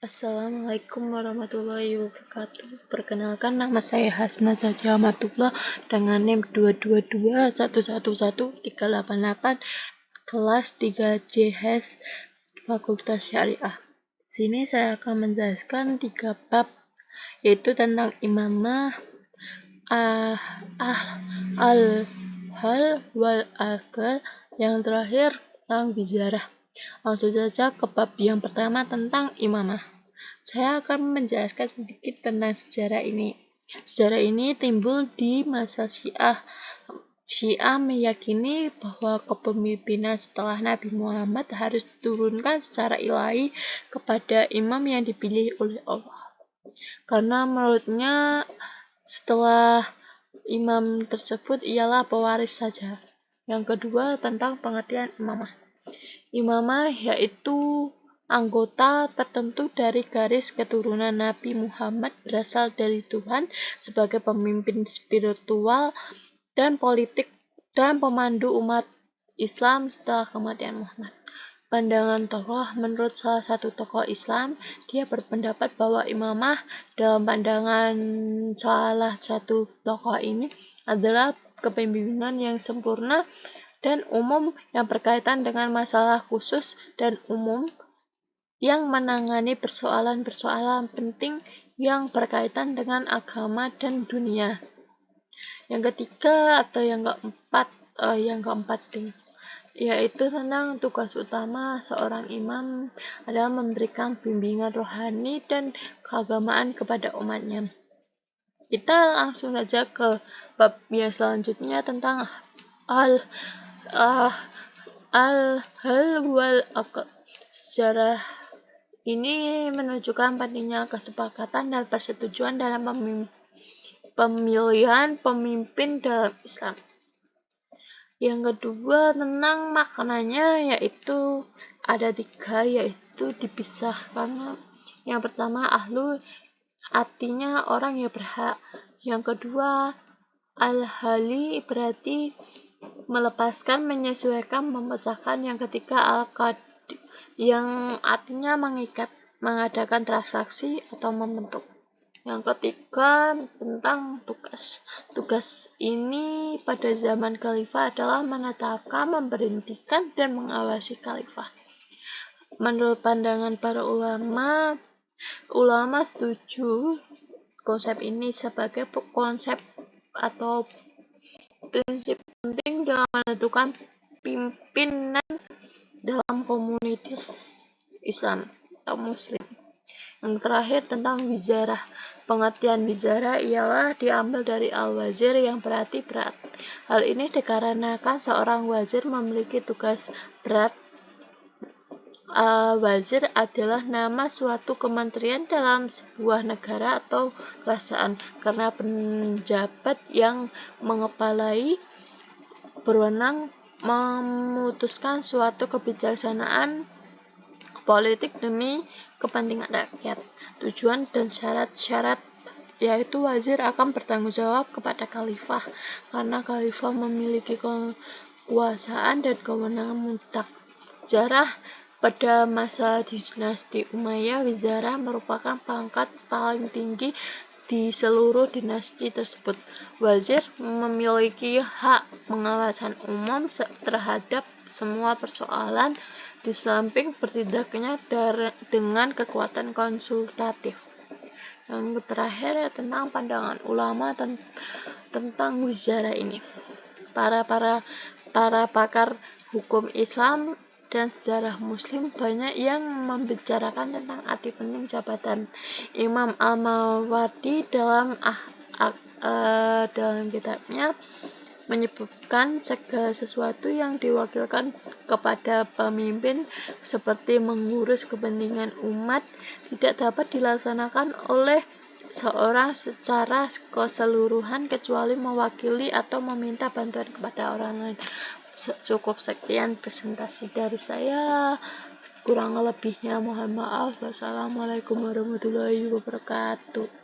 Assalamualaikum warahmatullahi wabarakatuh. Perkenalkan, nama saya Hasna Zaji Amatullah dengan NIM 222111388 kelas 3 JHES Fakultas Syariah. Sini saya akan menjelaskan 3 bab, yaitu tentang imamah, al-hal wal akal, yang terakhir tentang bijarah. Langsung saja ke bab yang pertama tentang imamah. Saya akan menjelaskan sedikit tentang sejarah ini. Sejarah ini timbul di masa Syiah. Syiah meyakini bahwa kepemimpinan setelah Nabi Muhammad harus diturunkan secara ilahi kepada imam yang dipilih oleh Allah. Karena menurutnya setelah imam tersebut ialah pewaris saja. Yang kedua tentang pengertian imamah. Imamah yaitu anggota tertentu dari garis keturunan Nabi Muhammad berasal dari Tuhan sebagai pemimpin spiritual dan politik dan pemandu umat Islam setelah kematian Muhammad. Pandangan tokoh. Menurut salah satu tokoh Islam, dia berpendapat bahwa imamah dalam pandangan salah satu tokoh ini adalah kepemimpinan yang sempurna dan umum yang berkaitan dengan masalah khusus dan umum yang menangani persoalan-persoalan penting yang berkaitan dengan agama dan dunia. Yang ketiga atau yang keempat yaitu tentang tugas utama seorang imam adalah memberikan bimbingan rohani dan keagamaan kepada umatnya. Kita langsung saja ke bab yang selanjutnya tentang al-hal wal akal. Sejarah ini menunjukkan pentingnya kesepakatan dan persetujuan dalam pemilihan pemimpin dalam Islam. Yang kedua tentang maknanya, yaitu ada 3, yaitu dipisahkan. Yang pertama ahlu, artinya orang yang berhak. Yang kedua al-hali, berarti melepaskan, menyesuaikan, memecahkan. Yang ketiga al-qad, yang artinya mengikat, mengadakan transaksi atau membentuk. Yang ketiga tentang tugas. Tugas ini pada zaman khalifah adalah menetapkan, memberhentikan, dan mengawasi khalifah. Menurut pandangan para ulama setuju konsep ini sebagai konsep atau prinsip penting dalam menentukan pimpinan dalam komunitas Islam atau Muslim. Yang terakhir tentang wizarah. Pengertian wizarah ialah diambil dari al-wazir yang berarti berat. Hal ini dikarenakan seorang wazir memiliki tugas berat. Wazir adalah nama suatu kementerian dalam sebuah negara atau kerajaan karena penjabat yang mengepalai berwenang memutuskan suatu kebijaksanaan politik demi kepentingan rakyat. Tujuan dan syarat-syarat, yaitu wazir akan bertanggung jawab kepada khalifah karena khalifah memiliki kekuasaan dan kewenangan mutlak. Sejarah. Pada masa dinasti Umayyah, wizarah merupakan pangkat paling tinggi di seluruh dinasti tersebut. Wazir memiliki hak pengawasan umum terhadap semua persoalan, di samping bertindaknya dengan kekuatan konsultatif. Yang terakhir tentang pandangan ulama tentang wizarah ini. Para pakar hukum Islam dan sejarah Muslim banyak yang membicarakan tentang arti penting jabatan. Imam Al-Mawardi dalam kitabnya menyebutkan segala sesuatu yang diwakilkan kepada pemimpin seperti mengurus kepentingan umat tidak dapat dilaksanakan oleh seorang secara keseluruhan kecuali mewakili atau meminta bantuan kepada orang lain. Cukup sekian presentasi dari saya, kurang lebihnya mohon maaf. Wassalamualaikum warahmatullahi wabarakatuh.